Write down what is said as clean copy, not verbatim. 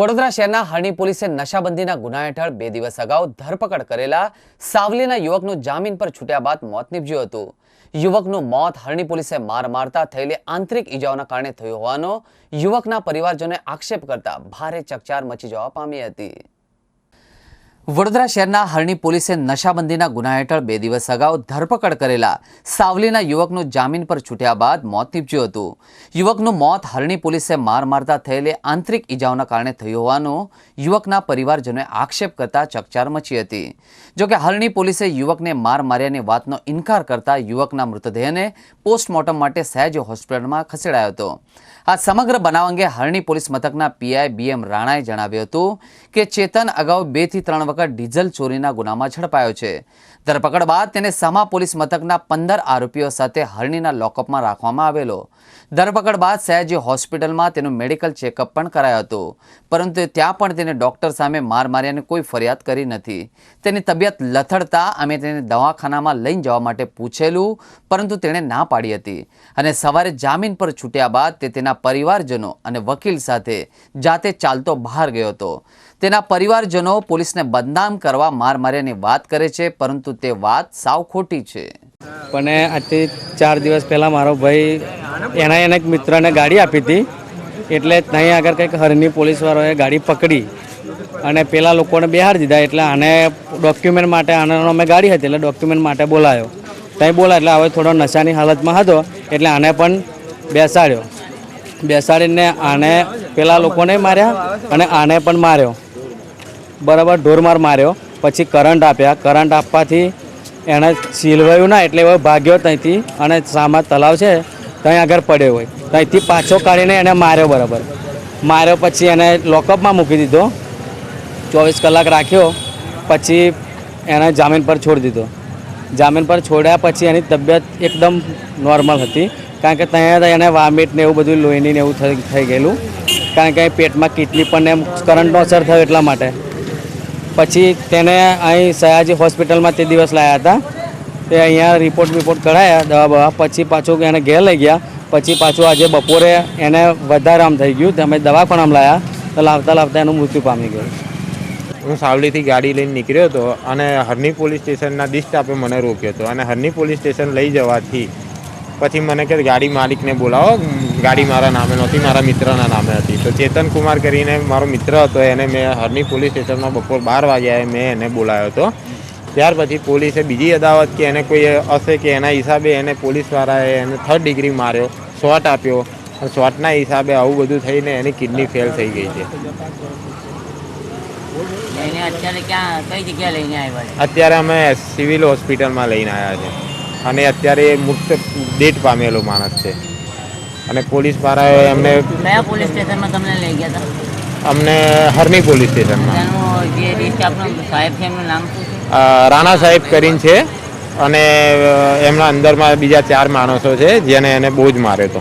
વડોદરા શહેરના હરણી પોલીસે નશાબંધીના ગુના હેઠળ 2 દિવસ અગાઉ ધરપકડ કરેલા સાવલીના યુવકનું જામીન પર છૂટ્યા બાદ મોત નીપજ્યું હતું। યુવકનું મોત હરણી પોલીસે માર મારતા થયેલી આંતરિક ઈજાઓના કારણે થયું હોવાનો યુવકના પરિવારજનોએ આક્ષેપ કરતા ભારે ચકચાર મચી જવા પામી હતી। વડોદરા શહેરના હરણી પોલીસે નશાબંધીના ગુના હેઠળ 2 દિવસ અગાઉ ધરપકડ કરેલા સાવલીના યુવકનું જામીન પર છૂટ્યા બાદ મોત નીપજ્યું હતું। યુવકનું મોત હરણી પોલીસે માર મારતા થયેલી આંતરિક ઈજાઓના કારણે થયું હોવાનો યુવકના પરિવારજનોએ આક્ષેપ કરતા ચકચાર મચી હતી। જોકે હરણી પોલીસે યુવકને માર માર્યાની વાતનો ઇનકાર કરતા યુવકના મૃતદેહને પોસ્ટમોર્ટમ માટે સયાજી હોસ્પિટલમાં ખસેડાયો હતો। આ સમગ્ર બનાવ અંગે હરણી પોલીસ મથકના પીઆઈ બીએમ રાણાએ જણાવ્યું હતું કે ચેતન અગાઉ 2 થી 3 વખત ડીઝલ ચોરીના ગુનામાં ઝડપાયો છે। ધરપકડ બાદ તેને સમા પોલીસ મથકના 15 આરોપીઓ સાથે હરણીના લોકઅપમાં રાખવામાં આવેલો। ધરપકડ બાદ સયાજી હોસ્પિટલમાં તેનું મેડિકલ ચેકઅપ પણ કરાયો હતો, પરંતુ ત્યાં પણ તેને ડોક્ટર સામે માર માર્યાની કોઈ ફરિયાદ કરી નથી। તેની તબિયત લથડતા અમે તેને દવાખાનામાં લઈને જવા માટે પૂછેલું, પરંતુ તેણે ના પાડી હતી અને સવારે જામીન પર છૂટ્યા બાદ તે તેના પરિવારજનો અને વકીલ સાથે જાતે ચાલતો બહાર ગયો હતો। તેના પરિવારજનો પોલીસને બદનામ કરવા માર માર્યાની વાત કરે છે, પરંતુ તે વાત સાવ ખોટી છે। પણ આજથી 4 દિવસ પહેલાં મારો ભાઈ એના એક મિત્રને ગાડી આપી હતી, એટલે ત્યાં આગળ કંઈક હરણી પોલીસવાળાએ ગાડી પકડી અને પેલા લોકોને બહાર દીધા। એટલે આને ડોક્યુમેન્ટ માટે આનો અમે ગાડી હતી એટલે ડોક્યુમેન્ટ માટે બોલાયો। ત્યાં બોલા એટલે હવે થોડો નશાની હાલતમાં હતો એટલે આને પણ બેસાડીને આને પેલા લોકોને માર્યા અને આને પણ માર્યો, બરાબર ઢોરમાર માર્યો। પછી કરંટ આપ્યા, કરંટ આપવાથી એણે સિલવાયું ના એટલે હવે ભાગ્યો ત્યાંથી અને સામા તલાવ છે ત્યાં આગળ પડ્યો હોય, ત્યાંથી પાછો કાઢીને એને માર્યો, બરાબર માર્યો। પછી એને લોકઅપમાં મૂકી દીધો, 24 કલાક રાખ્યો, પછી એને જામીન પર છોડી દીધો। જામીન પર છોડ્યા પછી એની તબિયત એકદમ નોર્મલ હતી, કારણ કે ત્યાં એને વામિટ ને એવું બધું લોહીની ને એવું થઈ ગયેલું, કારણ કે પેટમાં કિડની પણ કરંટનો અસર થયો એટલા માટે। પછી તેને અહીં સયાજી હોસ્પિટલમાં તે દિવસ લાવ્યા હતા, તે અહીંયા રિપોર્ટ કઢાયા દવા, પછી પાછું એને ઘેર લઈ ગયા। પછી પાછું આજે બપોરે એને વધારે આમ થઈ ગયું, અમે દવાખાનામાં લાવ્યા તો લાવતા એનું મૃત્યુ પામી ગયું। હું સાવલીથી ગાડી લઈને નીકળ્યો હતો અને હરણી પોલીસ સ્ટેશનના ડિસ્ટાફે મને રોક્યો હતો અને હરણી પોલીસ સ્ટેશન લઈ જવાથી પછી મને કે ગાડી માલિકને બોલાવો। ગાડી મારા નામે નહોતી, મારા મિત્રના નામે હતી। તો ચેતન કુમાર કરીને મારો મિત્ર હતો, એને મેં હરણી પોલીસ સ્ટેશનમાં બપોર 12 વાગ્યાએ મેં એને બોલાવ્યો હતો। ત્યાર પછી પોલીસે બીજી અદાવત કે એને કોઈ હશે કે એના હિસાબે એને પોલીસવાળાએ એને 3rd ડિગ્રી માર્યો, શોટ આપ્યો અને શોટના હિસાબે આવું બધું થઈને એની કિડની ફેલ થઈ ગઈ છે। અત્યારે અમે સિવિલ હોસ્પિટલમાં લઈને આવ્યા છે અને અત્યારે મુક્ત ડેટ પામેલો માણસ છે અને પોલીસ વાળાએ એમને કયા પોલીસ સ્ટેશનમાં તમને લઈ ગયા હતા? અમને હરણી પોલીસ સ્ટેશનમાં। જે ડિસ્ટાફનો સાહેબ છે એમનું નામ શું છે? રાણા સાહેબ કરીને છે અને એમના અંદરમાં બીજા 4 માણસો છે જેને એને બહુ જ માર્યો હતો।